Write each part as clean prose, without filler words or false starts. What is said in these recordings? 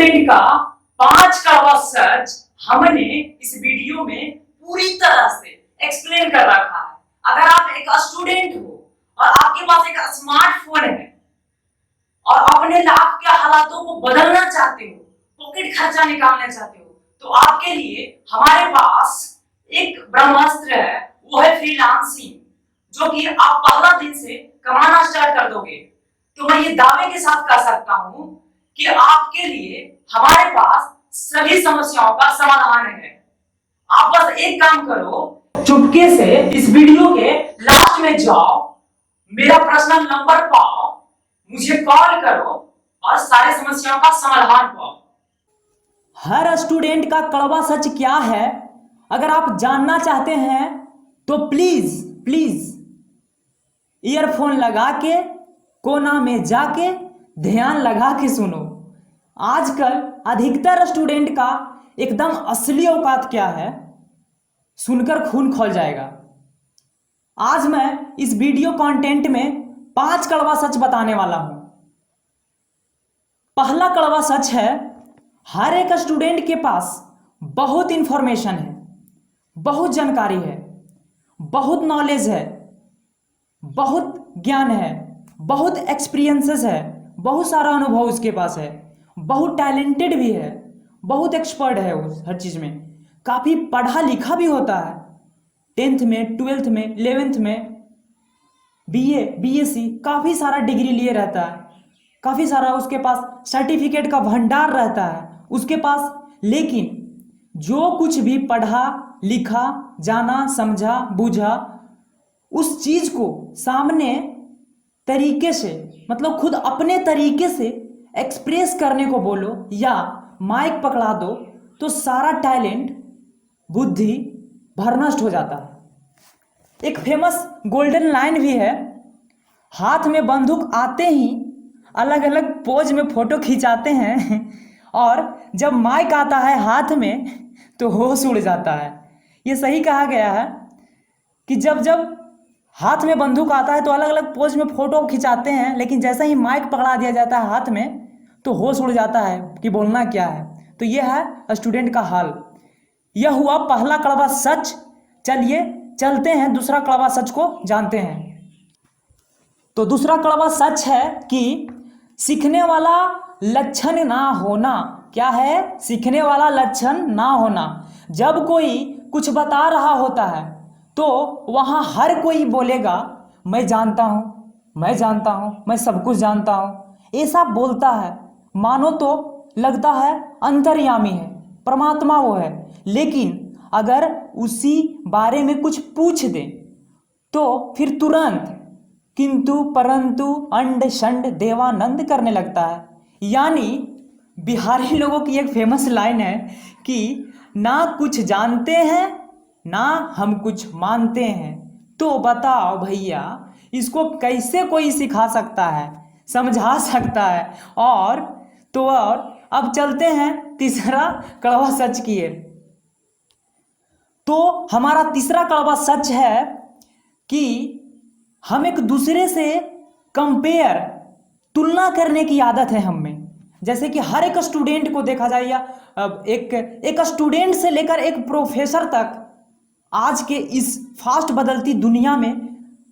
Student का 5 कड़वा सच हमने इस वीडियो में पूरी तरह से एक्सप्लेन कर रखा है। अगर आप एक स्टूडेंट हो और आपके पास एक स्मार्टफोन है और अपने लाभ के हालातों को बदलना चाहते हो, पॉकेट खर्चा निकालना चाहते हो, तो आपके लिए हमारे पास एक ब्रह्मास्त्र है, वो है फ्रीलांसिंग, जो कि आप पहला दिन से कमाना स्टार्ट कर दोगे। तो मैं ये दावे के साथ कह सकता हूं कि आपके लिए हमारे पास सभी समस्याओं का समाधान है। आप बस एक काम करो, चुपके से इस वीडियो के लास्ट में जाओ, मेरा पर्सनल नंबर पाओ, मुझे कॉल करो और सारी समस्याओं का समाधान पाओ। हर स्टूडेंट का कड़वा सच क्या है, अगर आप जानना चाहते हैं तो प्लीज प्लीज ईयरफोन लगा के कोना में जाके ध्यान लगा के सुनो। आजकल अधिकतर स्टूडेंट का एकदम असली औकात क्या है, सुनकर खून खौल जाएगा। आज मैं इस वीडियो कंटेंट में 5 कड़वा सच बताने वाला हूं। पहला कड़वा सच है, हर एक स्टूडेंट के पास बहुत इंफॉर्मेशन है, बहुत जानकारी है, बहुत नॉलेज है, बहुत ज्ञान है, बहुत एक्सपीरियंसेस है, बहुत सारा अनुभव उसके पास है, बहुत टैलेंटेड भी है, बहुत एक्सपर्ट है उस हर चीज़ में, काफ़ी पढ़ा लिखा भी होता है, 10th में, 12th में, 11th में, बीए, बीएससी, काफ़ी सारा डिग्री लिए रहता है, काफ़ी सारा उसके पास सर्टिफिकेट का भंडार रहता है उसके पास। लेकिन जो कुछ भी पढ़ा लिखा, जाना, समझा, बूझा, उस चीज़ को सामने तरीके से, मतलब खुद अपने तरीके से एक्सप्रेस करने को बोलो या माइक पकड़ा दो तो सारा टैलेंट, बुद्धि भरनष्ट हो जाता है। एक फेमस गोल्डन लाइन भी है, हाथ में बंदूक आते ही अलग अलग पोज में फोटो खिंचाते हैं और जब माइक आता है हाथ में तो होश उड़ जाता है। ये सही कहा गया है कि जब जब हाथ में बंदूक आता है तो अलग अलग पोज में फोटो खिंचाते हैं, लेकिन जैसे ही माइक पकड़ा दिया जाता है हाथ में तो होश उड़ जाता है कि बोलना क्या है। तो यह है स्टूडेंट का हाल। यह हुआ पहला कड़वा सच। चलिए चलते हैं दूसरा कड़वा सच को जानते हैं। तो दूसरा कड़वा सच है कि सीखने वाला लक्षण ना होना। क्या है? सीखने वाला लक्षण ना होना। जब कोई कुछ बता रहा होता है तो वहाँ हर कोई बोलेगा मैं जानता हूँ, मैं जानता हूँ, मैं सब कुछ जानता हूँ, ऐसा बोलता है, मानो तो लगता है अंतर्यामी है, परमात्मा वो है। लेकिन अगर उसी बारे में कुछ पूछ दे तो फिर तुरंत किंतु परंतु अंड शंड देवानंद करने लगता है। यानी बिहारी लोगों की एक फेमस लाइन है कि ना कुछ जानते हैं ना हम कुछ मानते हैं। तो बताओ भैया, इसको कैसे कोई सिखा सकता है, समझा सकता है? और अब चलते हैं तीसरा कड़वा सच की ओर। तो हमारा तीसरा कड़वा सच है कि हम एक दूसरे से कंपेयर, तुलना करने की आदत है हम में। जैसे कि हर एक स्टूडेंट को देखा जाए या एक स्टूडेंट से लेकर एक प्रोफेसर तक आज के इस फास्ट बदलती दुनिया में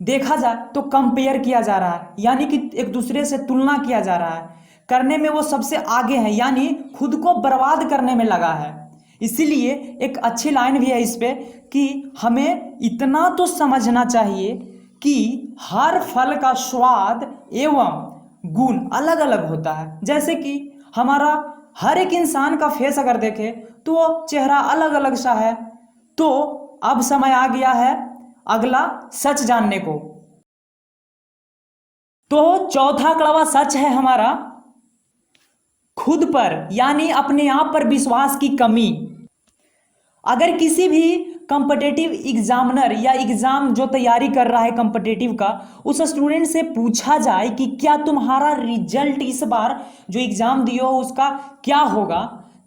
देखा जाए तो कंपेयर किया जा रहा है, यानी कि एक दूसरे से तुलना किया जा रहा है। करने में वो सबसे आगे है, यानी खुद को बर्बाद करने में लगा है। इसीलिए एक अच्छी लाइन भी है इस पे कि हमें इतना तो समझना चाहिए कि हर फल का स्वाद एवं गुण अलग अलग होता है। जैसे कि हमारा हर एक इंसान का फेस अगर देखें तो चेहरा अलग अलग सा है। तो अब समय आ गया है अगला सच जानने को। तो चौथा कड़वा सच है हमारा खुद पर, यानी अपने आप पर विश्वास की कमी। अगर किसी भी कॉम्पिटिटिव एग्जामिनर या एग्जाम जो तैयारी कर रहा है कॉम्पिटिटिव का, उस स्टूडेंट से पूछा जाए कि क्या तुम्हारा रिजल्ट इस बार जो एग्जाम दिए हो उसका क्या होगा,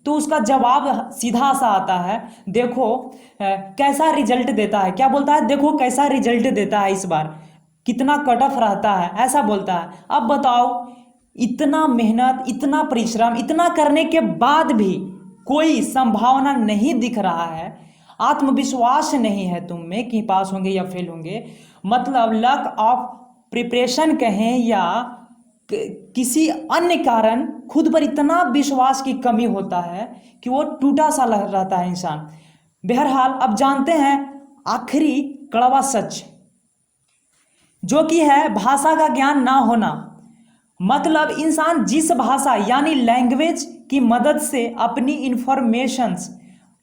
तो उसका जवाब सीधा सा आता है, देखो कैसा रिजल्ट देता है। क्या बोलता है? देखो कैसा रिजल्ट देता है इस बार, कितना कट ऑफ रहता है, ऐसा बोलता है। अब बताओ इतना मेहनत, इतना परिश्रम, इतना करने के बाद भी कोई संभावना नहीं दिख रहा है, आत्मविश्वास नहीं है तुम में कि पास होंगे या फेल होंगे, मतलब लक ऑफ प्रिपरेशन कहें या किसी अन्य कारण खुद पर इतना विश्वास की कमी होता है कि वो टूटा सा रहता है इंसान। बहरहाल अब जानते हैं आखिरी कड़वा सच, जो कि है भाषा का ज्ञान ना होना। मतलब इंसान जिस भाषा यानी लैंग्वेज की मदद से अपनी informations,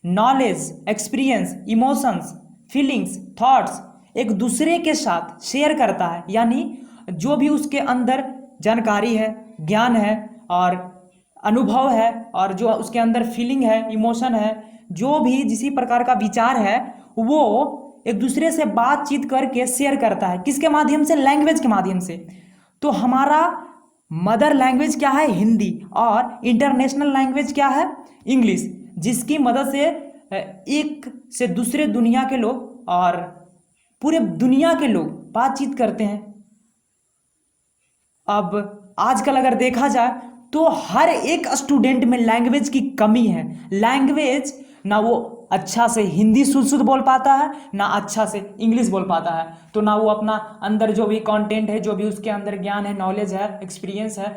knowledge, experience, emotions, feelings, thoughts एक दूसरे के साथ शेयर करता है, यानी जो भी उसके अंदर जानकारी है, ज्ञान है और अनुभव है और जो उसके अंदर फीलिंग है, इमोशन है, जो भी जिसी प्रकार का विचार है, वो एक दूसरे से बातचीत करके शेयर करता है। किसके माध्यम से? लैंग्वेज के माध्यम से। तो हमारा मदर लैंग्वेज क्या है? हिंदी। और इंटरनेशनल लैंग्वेज क्या है? इंग्लिश, जिसकी मदद से एक से दूसरे दुनिया के लोग और पूरे दुनिया के लोग बातचीत करते हैं। अब आजकल अगर देखा जाए तो हर एक स्टूडेंट में लैंग्वेज की कमी है। लैंग्वेज ना वो अच्छा से हिंदी शुद्ध बोल पाता है, ना अच्छा से इंग्लिश बोल पाता है, तो ना वो अपना अंदर जो भी कंटेंट है, जो भी उसके अंदर ज्ञान है, नॉलेज है, एक्सपीरियंस है,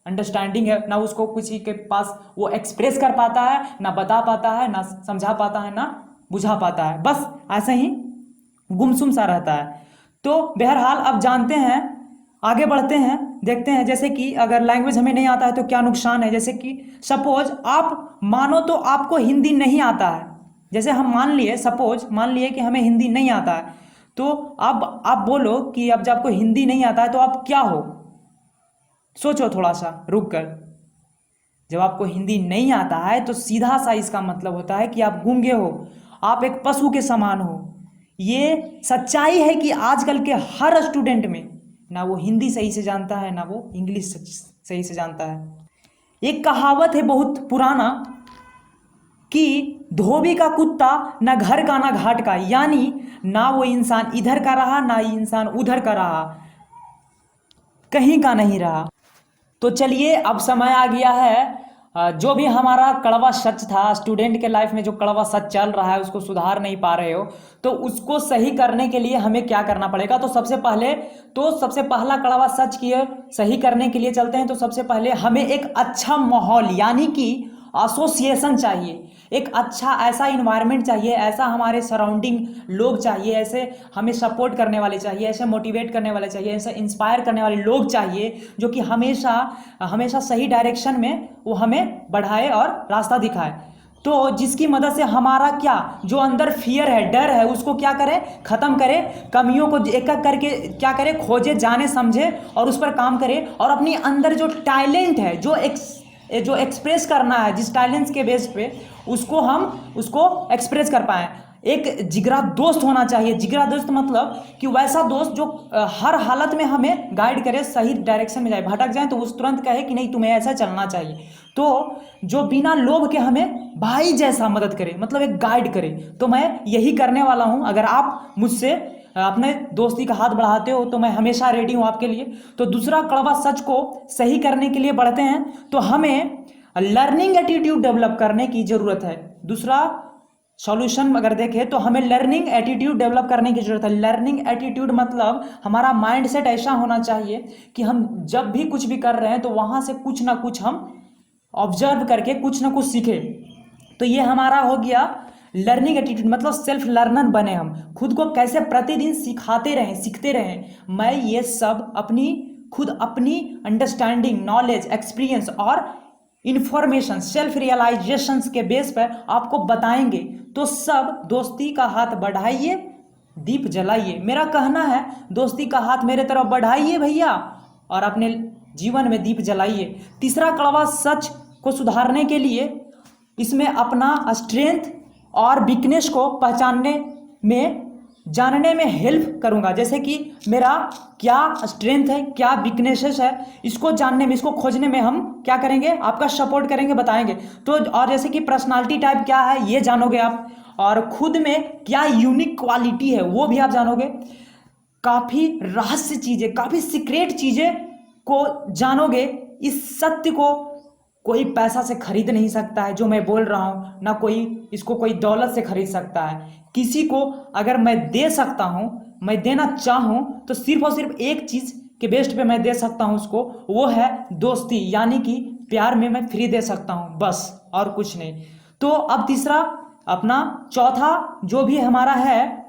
अंडरस्टैंडिंग है, ना उसको किसी के पास वो एक्सप्रेस कर पाता है, ना बता पाता है, ना समझा पाता है, ना बुझा पाता है, बस ऐसे ही गुमसुम सा रहता है। तो बहरहाल अब जानते हैं, आगे बढ़ते हैं, देखते हैं जैसे कि अगर लैंग्वेज हमें नहीं आता है तो क्या नुकसान है। जैसे कि सपोज आप मानो तो आपको हिंदी नहीं आता है, जैसे हम मान लिए, सपोज मान लिए कि हमें हिंदी नहीं आता है, तो अब आप बोलो कि अब जब आपको हिंदी नहीं आता है तो आप क्या हो? सोचो थोड़ा सा रुक कर। जब आपको हिंदी नहीं आता है तो सीधा सा इसका मतलब होता है कि आप गूंगे हो, आप एक पशु के समान हो। ये सच्चाई है कि आजकल के हर स्टूडेंट में ना वो हिंदी सही से जानता है, ना वो इंग्लिश सही से जानता है। एक कहावत है बहुत पुराना कि धोबी का कुत्ता ना घर का ना घाट का, यानी ना वो इंसान इधर का रहा ना इंसान उधर का रहा, कहीं का नहीं रहा। तो चलिए अब समय आ गया है, जो भी हमारा कड़वा सच था, स्टूडेंट के लाइफ में जो कड़वा सच चल रहा है उसको सुधार नहीं पा रहे हो, तो उसको सही करने के लिए हमें क्या करना पड़ेगा? तो सबसे पहला कड़वा सच की सही करने के लिए चलते हैं। तो सबसे पहले हमें एक अच्छा माहौल यानी कि एसोसिएशन चाहिए, एक अच्छा ऐसा इन्वायरमेंट चाहिए, ऐसा हमारे सराउंडिंग लोग चाहिए, ऐसे हमें सपोर्ट करने वाले चाहिए, ऐसे मोटिवेट करने वाले चाहिए, ऐसे इंस्पायर करने वाले लोग चाहिए जो कि हमेशा हमेशा सही डायरेक्शन में वो हमें बढ़ाए और रास्ता दिखाए। तो जिसकी मदद से हमारा क्या जो अंदर फियर है, डर है, उसको क्या करें? खत्म करें, कमियों को एक एक करके क्या करें? खोजे, जाने, समझे और उस पर काम करें, और अपनी अंदर जो टैलेंट है, जो एक्सप्रेस करना है, जिस टैलेंट्स के बेस पे उसको एक्सप्रेस कर पाएँ। एक जिगरा दोस्त होना चाहिए। जिगरा दोस्त मतलब कि वैसा दोस्त जो हर हालत में हमें गाइड करे, सही डायरेक्शन में जाए, भटक जाए तो उस तुरंत कहे कि नहीं तुम्हें ऐसा चलना चाहिए। तो जो बिना लोभ के हमें भाई जैसा मदद करे, मतलब एक गाइड करे। तो मैं यही करने वाला हूँ। अगर आप मुझसे अपने दोस्ती का हाथ बढ़ाते हो तो मैं हमेशा रेडी हूँ आपके लिए। तो दूसरा कड़वा सच को सही करने के लिए बढ़ते हैं, तो हमें लर्निंग एटीट्यूड डेवलप करने की जरूरत है। दूसरा सॉल्यूशन अगर देखें तो हमें लर्निंग एटीट्यूड डेवलप करने की जरूरत है। लर्निंग एटीट्यूड मतलब हमारा माइंड सेट ऐसा होना चाहिए कि हम जब भी कुछ भी कर रहे हैं तो वहाँ से कुछ ना कुछ हम ऑब्जर्व करके कुछ ना कुछ सीखें। तो ये हमारा हो गया लर्निंग एटीट्यूड, मतलब सेल्फ लर्नर बने, हम खुद को कैसे प्रतिदिन सिखाते रहें, सीखते रहें। मैं ये सब अपनी अंडरस्टैंडिंग, नॉलेज, एक्सपीरियंस और इंफॉर्मेशन, सेल्फ रियलाइजेशन के बेस पर आपको बताएंगे। तो सब दोस्ती का हाथ बढ़ाइए, दीप जलाइए। मेरा कहना है दोस्ती का हाथ मेरे तरफ बढ़ाइए भैया, और अपने जीवन में दीप जलाइए। तीसरा कड़वा सच को सुधारने के लिए इसमें अपना स्ट्रेंथ और वीकनेस को पहचानने में, जानने में हेल्प करूंगा। जैसे कि मेरा क्या स्ट्रेंथ है, क्या वीकनेसेस है, इसको जानने में, इसको खोजने में हम क्या करेंगे? आपका सपोर्ट करेंगे, बताएंगे। तो और जैसे कि पर्सनालिटी टाइप क्या है ये जानोगे आप, और खुद में क्या यूनिक क्वालिटी है वो भी आप जानोगे। काफ़ी रहस्य चीज़ें, काफ़ी सीक्रेट चीज़ें को जानोगे इस सत्य को कोई पैसा से खरीद नहीं सकता है जो मैं बोल रहा हूँ, ना कोई इसको कोई दौलत से खरीद सकता है। किसी को अगर मैं दे सकता हूँ, मैं देना चाहूँ तो सिर्फ और सिर्फ एक चीज़ के बेस्ट पे मैं दे सकता हूँ उसको, वो है दोस्ती, यानी कि प्यार में मैं फ्री दे सकता हूँ, बस और कुछ नहीं। तो अब तीसरा अपना चौथा जो भी हमारा है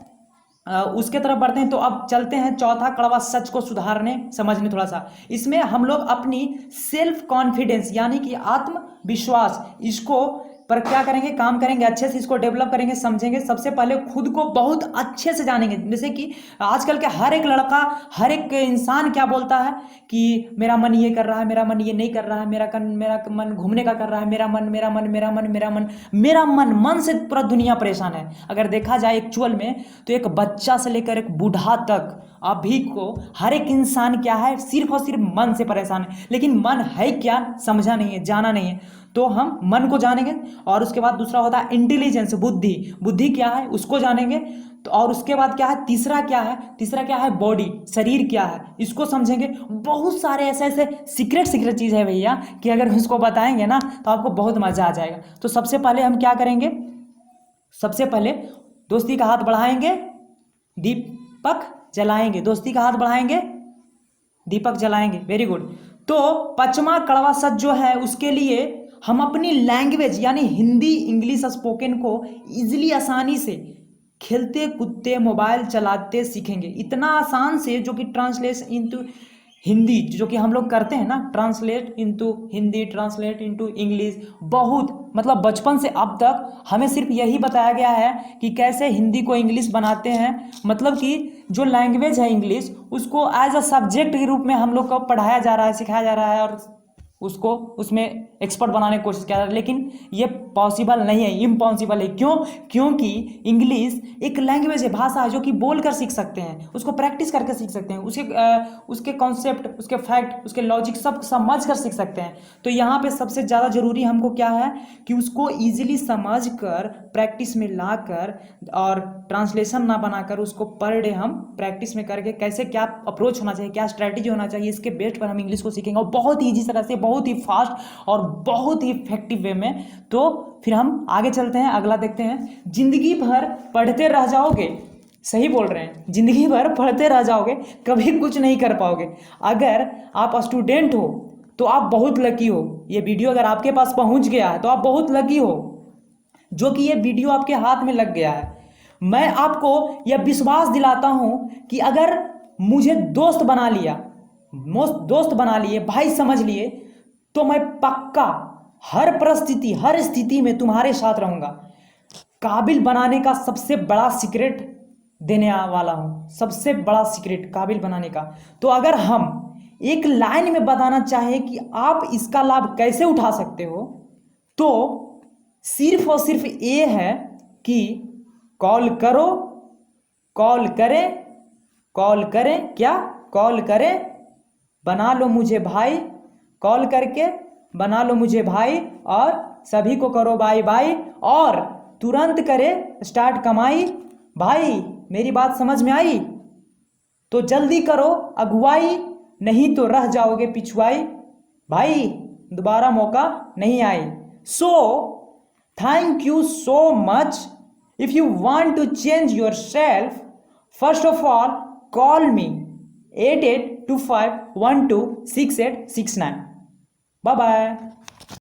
उसके तरफ बढ़ते हैं। तो अब चलते हैं चौथा कड़वा सच को सुधारने समझने थोड़ा सा। इसमें हम लोग अपनी सेल्फ कॉन्फिडेंस यानी कि आत्मविश्वास इसको पर क्या करेंगे, काम करेंगे, अच्छे से इसको डेवलप करेंगे, समझेंगे। सबसे पहले खुद को बहुत अच्छे से जानेंगे। जैसे कि आजकल के हर एक लड़का, हर एक इंसान क्या बोलता है कि मेरा मन ये कर रहा है, मेरा मन ये नहीं कर रहा है, मेरा मन घूमने का कर रहा है, मेरा मन से पूरा दुनिया परेशान है। अगर देखा जाए एक्चुअल में तो एक बच्चा से लेकर एक बूढ़ा तक अभी को हर एक इंसान क्या है, सिर्फ और सिर्फ मन से परेशान है। लेकिन मन है क्या समझा नहीं है, जाना नहीं है। तो हम मन को जानेंगे और उसके बाद दूसरा होता है इंटेलिजेंस, बुद्धि क्या है उसको जानेंगे। तो और उसके बाद क्या है, तीसरा क्या है बॉडी, शरीर क्या है इसको समझेंगे। बहुत सारे ऐसे सीक्रेट चीज़ है भैया कि अगर उसको बताएंगे ना तो आपको बहुत मज़ा आ जाएगा। तो सबसे पहले हम क्या करेंगे, सबसे पहले दोस्ती का हाथ बढ़ाएंगे, दीपक जलाएंगे, दोस्ती का हाथ बढ़ाएंगे, दीपक जलाएंगे। Very good. तो पांचवा कड़वा सच जो है उसके लिए हम अपनी लैंग्वेज यानी हिंदी इंग्लिश स्पोकन को इजीली आसानी से खेलते कूदते मोबाइल चलाते सीखेंगे। इतना आसान से जो कि ट्रांसलेट इनटू हिंदी जो कि हम लोग करते हैं ना, translate into Hindi, translate into English, बहुत मतलब बचपन से अब तक हमें सिर्फ यही बताया गया है कि कैसे हिंदी को इंग्लिश बनाते हैं। मतलब कि जो लैंग्वेज है इंग्लिश उसको एज अ सब्जेक्ट के रूप में हम लोग को पढ़ाया जा रहा है, सिखाया जा रहा है और उसको उसमें एक्सपर्ट बनाने की कोशिश किया जाता है। लेकिन ये पॉसिबल नहीं है, इम्पॉसिबल है। क्यों? क्योंकि इंग्लिश एक लैंग्वेज है, भाषा है जो कि बोल कर सीख सकते हैं, उसको प्रैक्टिस करके सीख सकते हैं, उसके कॉन्सेप्ट, उसके फैक्ट, उसके लॉजिक सब समझ कर सीख सकते हैं। तो यहाँ पे सबसे ज़्यादा ज़रूरी हमको क्या है कि उसको ईजिली समझ कर प्रैक्टिस में ला कर और ट्रांसलेशन ना बनाकर उसको पर डे हम प्रैक्टिस में करके कैसे क्या अप्रोच होना चाहिए, क्या स्ट्रैटेजी होना चाहिए, इसके बेस्ड पर हम इंग्लिश को सीखेंगे और बहुत ही ईजी तरह से, बहुत ही फास्ट और बहुत ही इफेक्टिव वे में। तो फिर हम आगे चलते हैं, अगला देखते हैं। जिंदगी भर पढ़ते रह जाओगे, सही बोल रहे हैं, जिंदगी भर पढ़ते रह जाओगे, कभी कुछ नहीं कर पाओगे। अगर आप स्टूडेंट हो तो आप बहुत लकी हो। ये वीडियो अगर आपके पास पहुंच गया है तो आप बहुत लकी हो जो कि ये वीडियो आपके हाथ में लग गया है। मैं आपको यह विश्वास दिलाता हूं कि अगर मुझे दोस्त बना लिए, भाई समझ लिए, तो मैं पक्का हर परिस्थिति, हर स्थिति में तुम्हारे साथ रहूंगा। काबिल बनाने का सबसे बड़ा सीक्रेट देने वाला हूं, सबसे बड़ा सीक्रेट काबिल बनाने का। तो अगर हम एक लाइन में बताना चाहे कि आप इसका लाभ कैसे उठा सकते हो, तो सिर्फ और सिर्फ ये है कि कॉल करें, बना लो मुझे भाई, कॉल करके बना लो मुझे भाई और सभी को करो बाय बाय और तुरंत करे स्टार्ट कमाई। भाई मेरी बात समझ में आई? तो जल्दी करो अगुवाई, नहीं तो रह जाओगे पिछुआई। भाई दोबारा मौका नहीं आई। So thank you so much. If you want to change yourself, first of all, call me 8825126869. Bye bye.